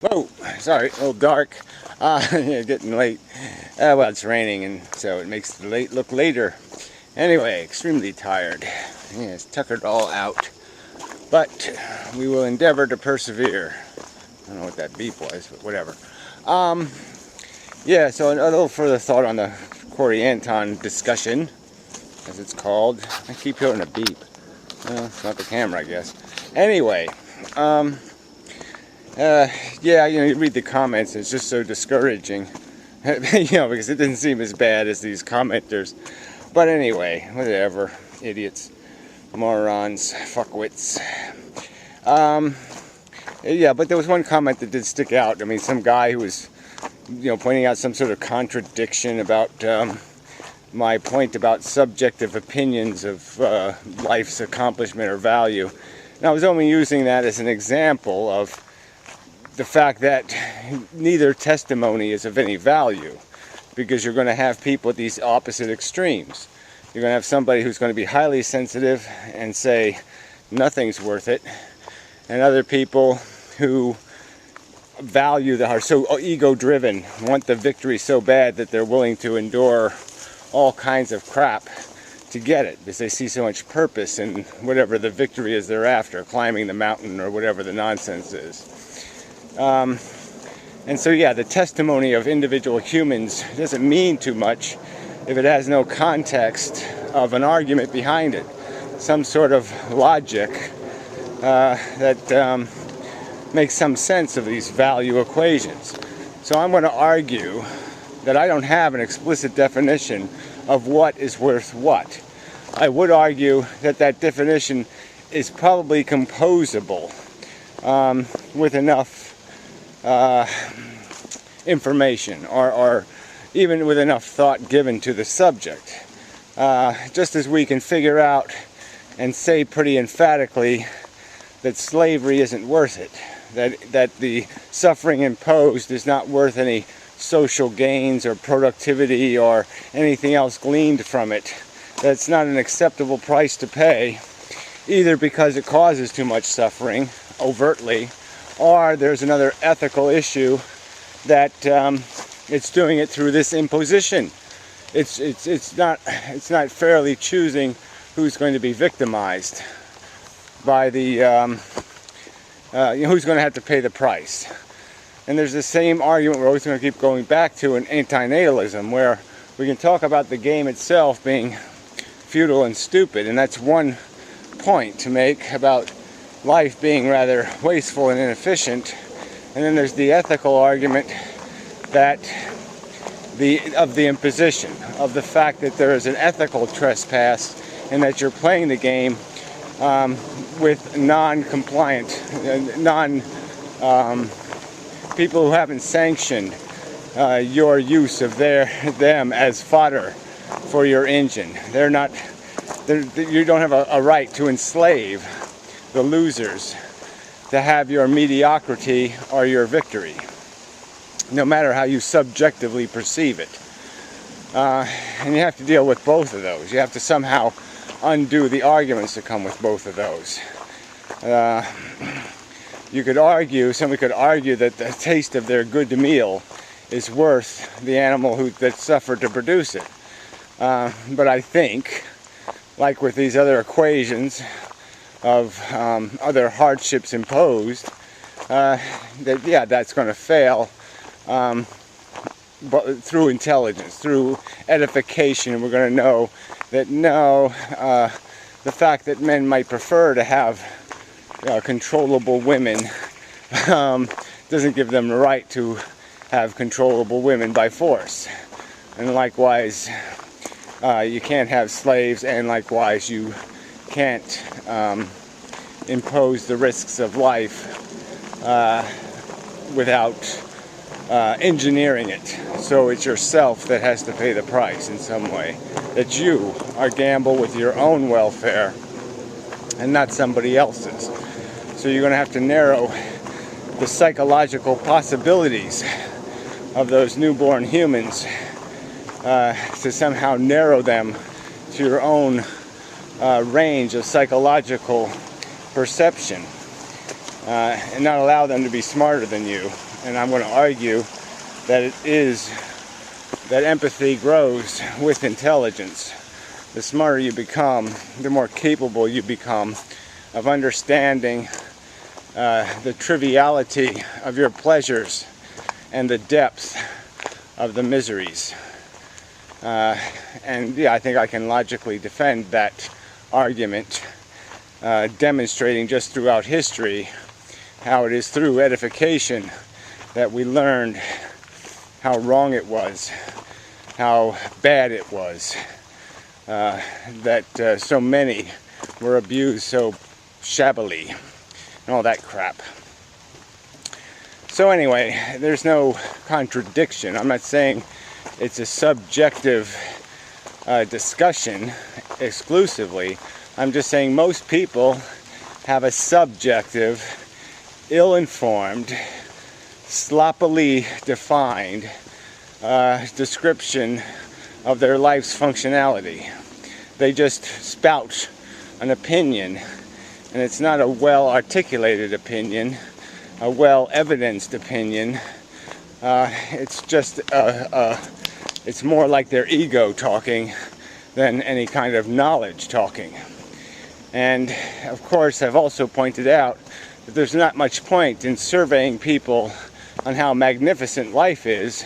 Whoa, sorry, a little dark. Yeah, getting late. Well, it's raining, and so it makes the late look later. Anyway, extremely tired. Yeah, it's tuckered all out. But we will endeavor to persevere. I don't know what that beep was, but whatever. Yeah, so a little further thought on the Corey Anton discussion, as it's called. I keep hearing a beep. Well, it's not the camera, I guess. Anyway, yeah, you read the comments, it's just so discouraging, because it didn't seem as bad as these commenters. But anyway, whatever, idiots, morons, fuckwits. Yeah, but there was one comment that did stick out. I mean, some guy who was, pointing out some sort of contradiction about my point about subjective opinions of life's accomplishment or value. And I was only using that as an example of the fact that neither testimony is of any value, because you're going to have people at these opposite extremes. You're going to have somebody who's going to be highly sensitive and say nothing's worth it, and other people who are so ego-driven, want the victory so bad that they're willing to endure all kinds of crap to get it, because they see so much purpose in whatever the victory is they're after, climbing the mountain or whatever the nonsense is. And so, yeah, the testimony of individual humans doesn't mean too much if it has no context of an argument behind it, some sort of logic that makes some sense of these value equations. So I'm going to argue that I don't have an explicit definition of what is worth what. I would argue that that definition is probably composable with enough information, or even with enough thought given to the subject. Just as we can figure out and say pretty emphatically that slavery isn't worth it, that the suffering imposed is not worth any social gains or productivity or anything else gleaned from it, that it's not an acceptable price to pay, either because it causes too much suffering overtly, or there's another ethical issue that it's doing it through this imposition. It's not fairly choosing who's going to be victimized by the who's going to have to pay the price. And there's the same argument we're always going to keep going back to in anti-Natalism, where we can talk about the game itself being futile and stupid, and that's one point to make about life being rather wasteful and inefficient. And then there's the ethical argument that of the imposition, of the fact that there is an ethical trespass, and that you're playing the game with non-compliant, people who haven't sanctioned your use of them as fodder for your engine. You don't have a right to enslave the losers to have your mediocrity or your victory, no matter how you subjectively perceive it. And you have to deal with both of those. You have to somehow undo the arguments that come with both of those. Somebody could argue that the taste of their good meal is worth the animal that suffered to produce it. But I think, like with these other equations of other hardships imposed, that's going to fail, but through intelligence, through edification. We're going to know that the fact that men might prefer to have controllable women doesn't give them the right to have controllable women by force. And likewise, you can't have slaves, and likewise you can't impose the risks of life without engineering it. So it's yourself that has to pay the price in some way, that you are gamble with your own welfare and not somebody else's. So you're going to have to narrow the psychological possibilities of those newborn humans to somehow narrow them to your own range of psychological perception, and not allow them to be smarter than you, and I'm going to argue that it is that empathy grows with intelligence. The smarter you become, the more capable you become of understanding the triviality of your pleasures and the depth of the miseries. And yeah, I think I can logically defend that argument, demonstrating just throughout history how it is through edification that we learned how wrong it was, how bad it was, that so many were abused so shabbily, and all that crap. So anyway, there's no contradiction. I'm not saying it's a subjective discussion exclusively. I'm just saying most people have a subjective, ill-informed, sloppily defined description of their life's functionality. They just spout an opinion, and it's not a well-articulated opinion, a well-evidenced opinion. It's just it's more like their ego talking than any kind of knowledge talking. And of course, I've also pointed out that there's not much point in surveying people on how magnificent life is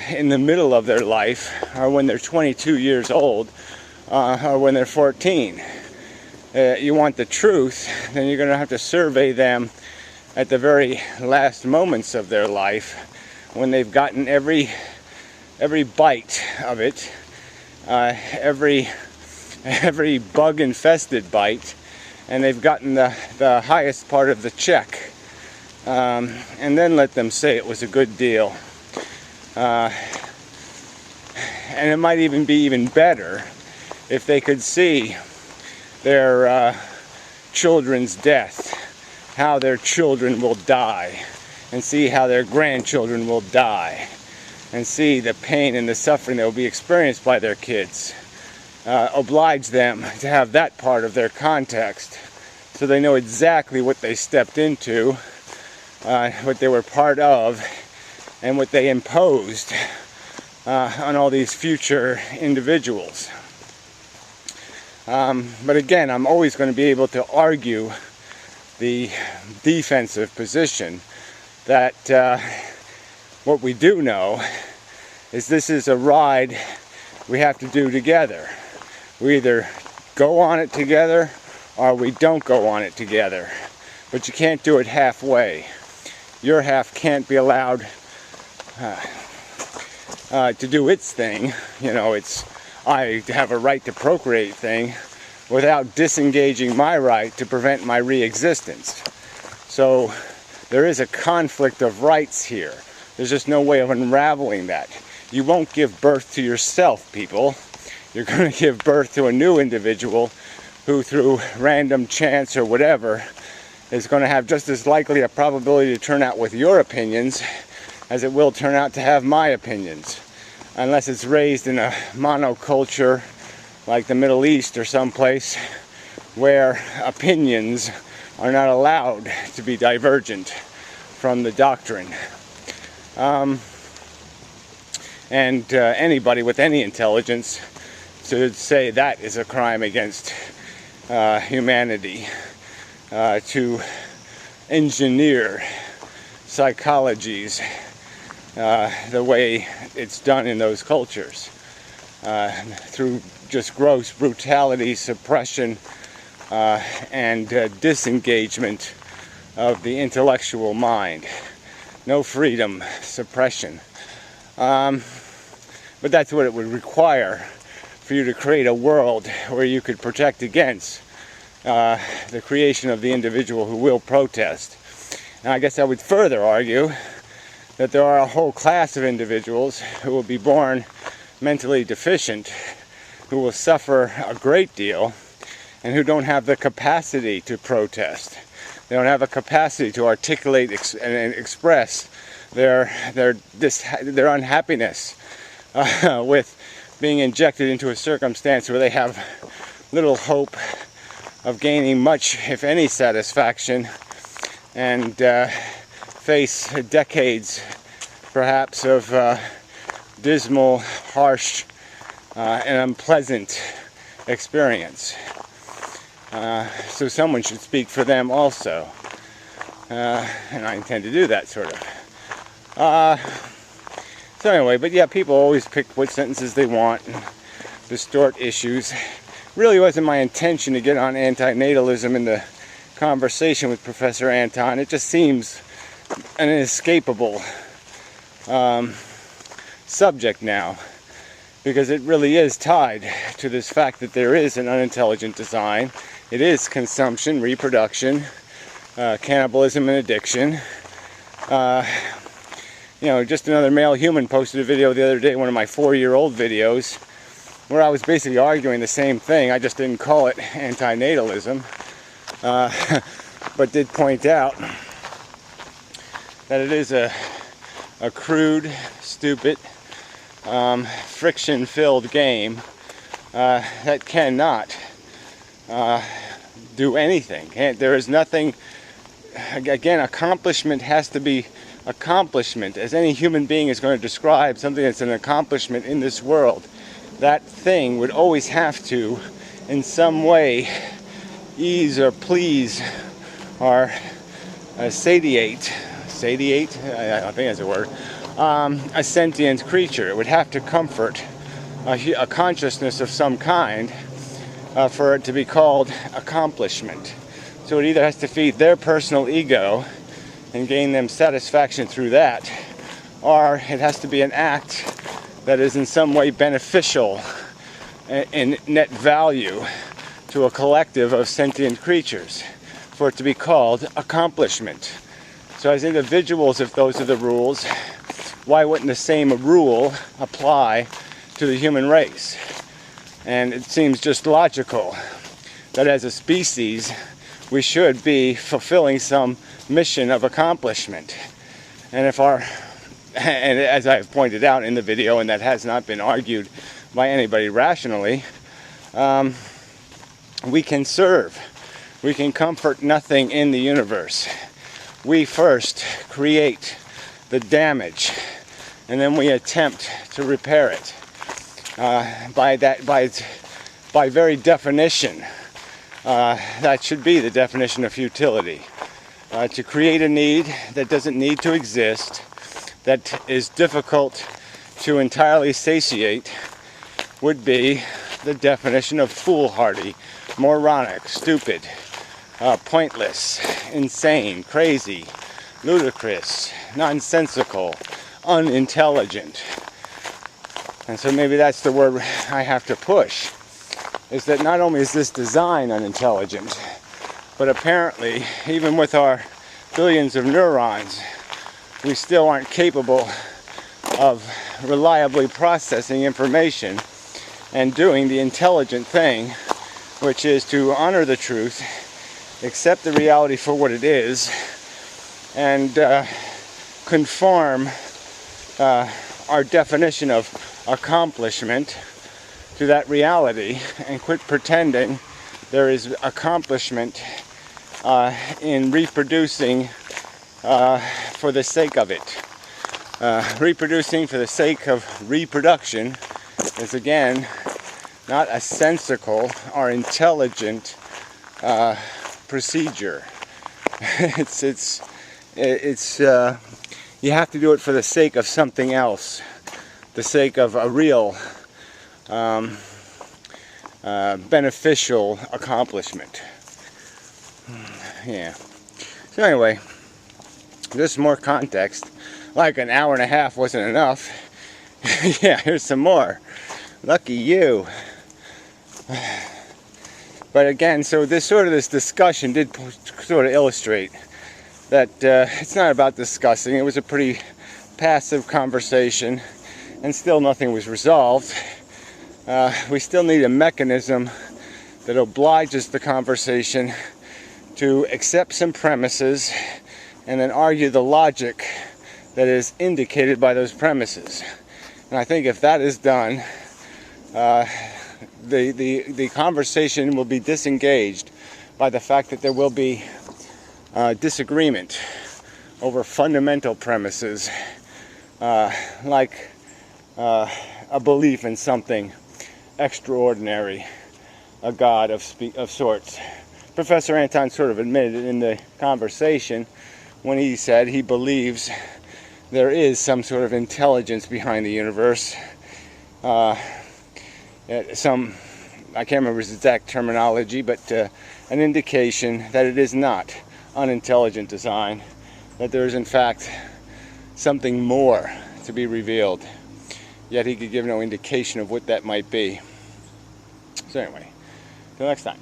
in the middle of their life, or when they're 22 years old, or when they're 14. You want the truth, then you're going to have to survey them at the very last moments of their life, when they've gotten every bite of it, every bug-infested bite, and they've gotten the highest part of the check, and then let them say it was a good deal. And it might even be even better if they could see their children's death, how their children will die, and see how their grandchildren will die, and see the pain and the suffering that will be experienced by their kids. Oblige them to have that part of their context, so they know exactly what they stepped into, what they were part of, and what they imposed on all these future individuals. But again, I'm always going to be able to argue the defensive position that what we do know is this is a ride we have to do together. We either go on it together or we don't go on it together. But you can't do it halfway. Your half can't be allowed to do its thing. You know, it's I have a right to procreate thing without disengaging my right to prevent my re-existence. So there is a conflict of rights here. There's just no way of unraveling that. You won't give birth to yourself, people. You're going to give birth to a new individual who, through random chance or whatever, is going to have just as likely a probability to turn out with your opinions as it will turn out to have my opinions. Unless it's raised in a monoculture like the Middle East or someplace where opinions are not allowed to be divergent from the doctrine. And anybody with any intelligence should say that is a crime against humanity, to engineer psychologies the way it's done in those cultures, through just gross brutality, suppression, and disengagement of the intellectual mind. No freedom, suppression. But that's what it would require for you to create a world where you could protect against the creation of the individual who will protest. And I guess I would further argue that there are a whole class of individuals who will be born mentally deficient, who will suffer a great deal, and who don't have the capacity to protest. They don't have a capacity to articulate and express their unhappiness with being injected into a circumstance where they have little hope of gaining much, if any, satisfaction, and face decades, perhaps, of dismal, harsh, and unpleasant experience. So someone should speak for them also. And I intend to do that, sort of. So anyway, but yeah, people always pick what sentences they want and distort issues. Really wasn't my intention to get on anti-natalism in the conversation with Professor Anton. It just seems an inescapable subject now, because it really is tied to this fact that there is an unintelligent design. It is consumption, reproduction, cannibalism, and addiction. You know, just another male human posted a video the other day, one of my 4-year-old videos, where I was basically arguing the same thing. I just didn't call it anti-natalism, but did point out that it is a crude, stupid, friction-filled game that cannot do anything. There is nothing. Again, accomplishment has to be accomplishment. As any human being is going to describe something that's an accomplishment in this world, that thing would always have to, in some way, ease or please or satiate, I think that's a word, a sentient creature. It would have to comfort a consciousness of some kind for it to be called accomplishment. So it either has to feed their personal ego and gain them satisfaction through that, or it has to be an act that is in some way beneficial in net value to a collective of sentient creatures for it to be called accomplishment. So as individuals, if those are the rules, why wouldn't the same rule apply to the human race? And it seems just logical that as a species we should be fulfilling some mission of accomplishment. And and as I've pointed out in the video, and that has not been argued by anybody rationally, we can serve. We can comfort nothing in the universe. We first create the damage, and then we attempt to repair it. By very definition, that should be the definition of futility. To create a need that doesn't need to exist, that is difficult to entirely satiate, would be the definition of foolhardy, moronic, stupid, pointless, insane, crazy, ludicrous, nonsensical, unintelligent. And so maybe that's the word I have to push, is that not only is this design unintelligent, but apparently, even with our billions of neurons, we still aren't capable of reliably processing information and doing the intelligent thing, which is to honor the truth, accept the reality for what it is, and conform our definition of accomplishment to that reality, and quit pretending there is accomplishment in reproducing for the sake of it. Reproducing for the sake of reproduction is, again, not a sensical or intelligent procedure. You have to do it for the sake of something else, the sake of a real beneficial accomplishment. Yeah. So anyway, just more context. Like an hour and a half wasn't enough. Yeah, here's some more. Lucky you. But again, so this discussion did sort of illustrate that it's not about discussing. It was a pretty passive conversation, and still nothing was resolved. We still need a mechanism that obliges the conversation to accept some premises and then argue the logic that is indicated by those premises. And I think if that is done, the conversation will be disengaged by the fact that there will be disagreement over fundamental premises, like a belief in something extraordinary, a God of sorts. Professor Anton sort of admitted it in the conversation when he said he believes there is some sort of intelligence behind the universe. I can't remember his exact terminology, but an indication that it is not unintelligent design, that there is in fact something more to be revealed, yet he could give no indication of what that might be. So anyway, till next time.